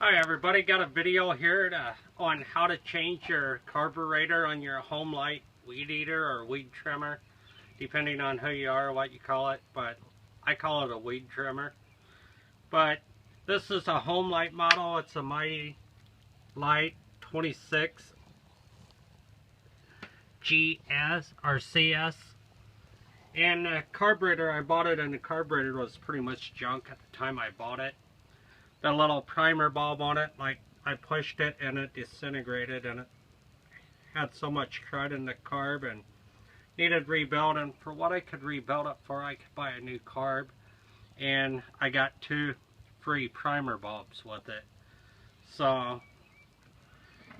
Hi everybody, got a video here on how to change your carburetor on your Homelite Weed Eater or Weed Trimmer, depending on who you are or what you call it, but I call it a Weed Trimmer. But this is a Homelite model. It's a Mighty Light 26 GS or CS. And the carburetor, I bought it and the carburetor was pretty much junk at the time I bought it. The little primer bulb on it, like I pushed it and it disintegrated, and it had so much crud in the carb and needed rebuild. And for what I could rebuild it for, I could buy a new carb, and I got 2 free primer bulbs with it. So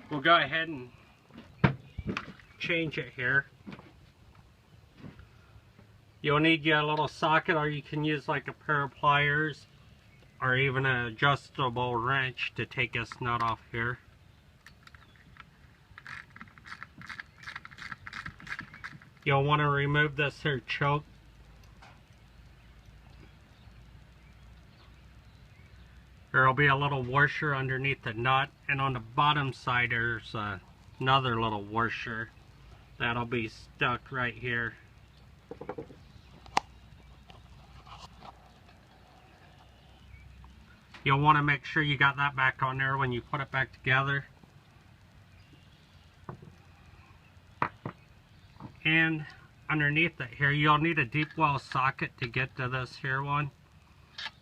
we'll go ahead and change it here. You'll need a little socket, or you can use like a pair of pliers or even an adjustable wrench to take this nut off here. You'll want to remove this here choke. There'll be a little washer underneath the nut, and on the bottom side there's another little washer that'll be stuck right here. You'll want to make sure you got that back on there when you put it back together. And underneath it here, you'll need a deep well socket to get to this here one,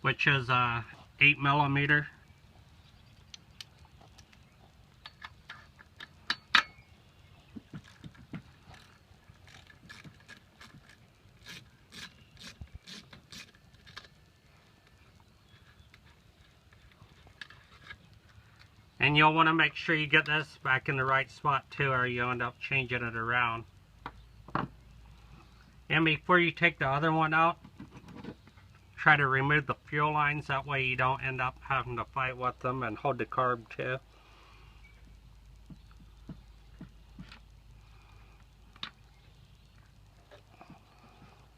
which is 8mm. And you'll want to make sure you get this back in the right spot too, or you'll end up changing it around. And before you take the other one out, try to remove the fuel lines. That way you don't end up having to fight with them, and hold the carb too.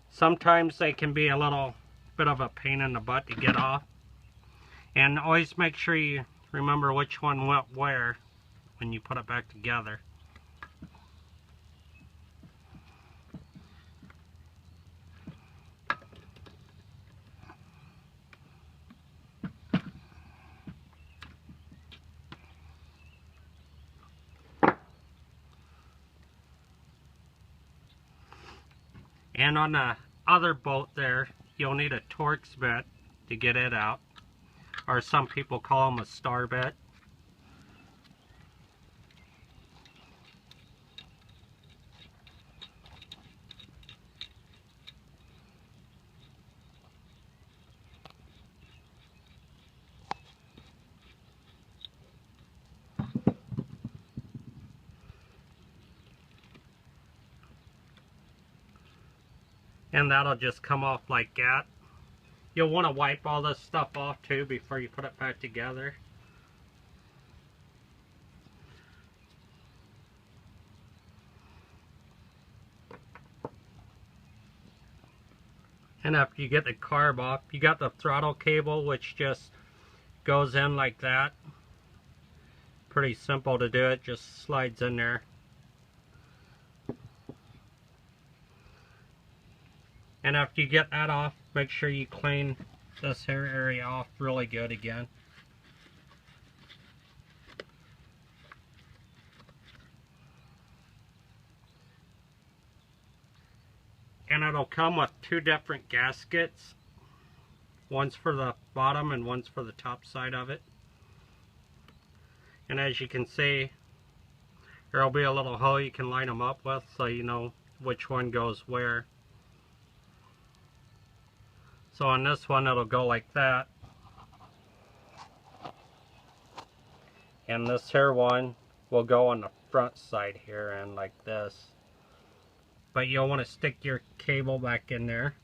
Sometimes they can be a little bit of a pain in the butt to get off. And always make sure you remember which one went where when you put it back together. And on the other bolt there, you'll need a Torx bit to get it out, or some people call them a star bit. And that'll just come off like that. You'll want to wipe all this stuff off too before you put it back together. And after you get the carb off, you got the throttle cable, which just goes in like that. Pretty simple to do it, just slides in there. And after you get that off, make sure you clean this hair area off really good again. And it'll come with 2 different gaskets. One's for the bottom and one's for the top side of it. And as you can see, there'll be a little hole you can line them up with, so you know which one goes where. So on this one it'll go like that. And this here one will go on the front side here and like this. But you'll want to stick your cable back in there.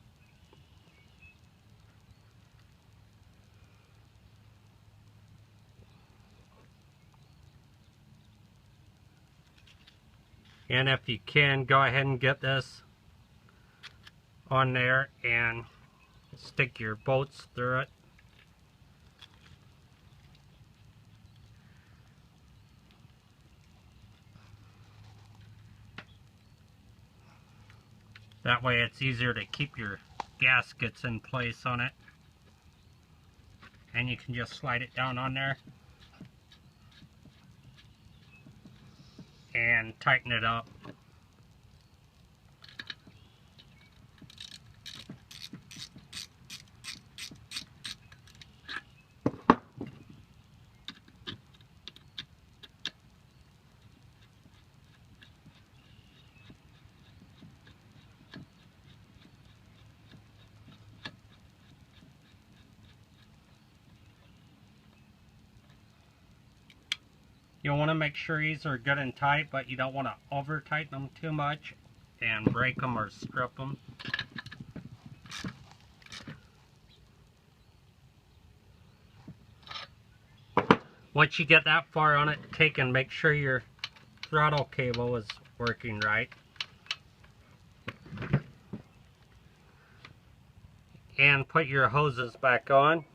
And if you can, go ahead and get this on there and stick your bolts through it. That way it's easier to keep your gaskets in place on it. And you can just slide it down on there and tighten it up. You'll want to make sure these are good and tight, but you don't want to over tighten them too much and break them or strip them. Once you get that far on it, take and make sure your throttle cable is working right. And put your hoses back on.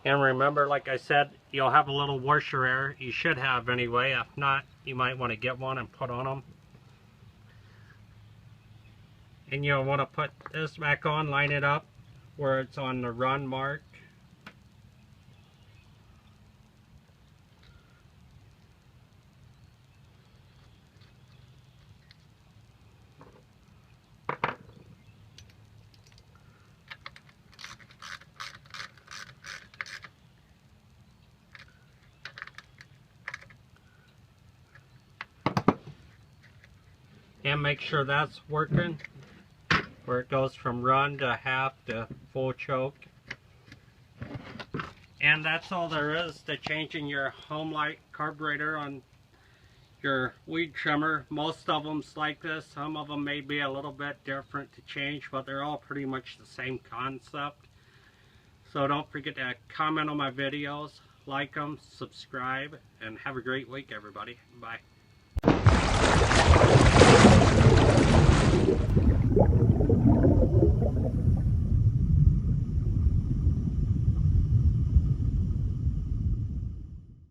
And remember, like I said, you'll have a little washer air. You should have anyway. If not, you might want to get one and put on them. And you'll want to put this back on, line it up where it's on the run mark. And make sure that's working, where it goes from run to half to full choke. And that's all there is to changing your Homelite carburetor on your weed trimmer. Most of them's like this. Some of them may be a little bit different to change, but they're all pretty much the same concept. So don't forget to comment on my videos, like them, subscribe, and have a great week, everybody. Bye.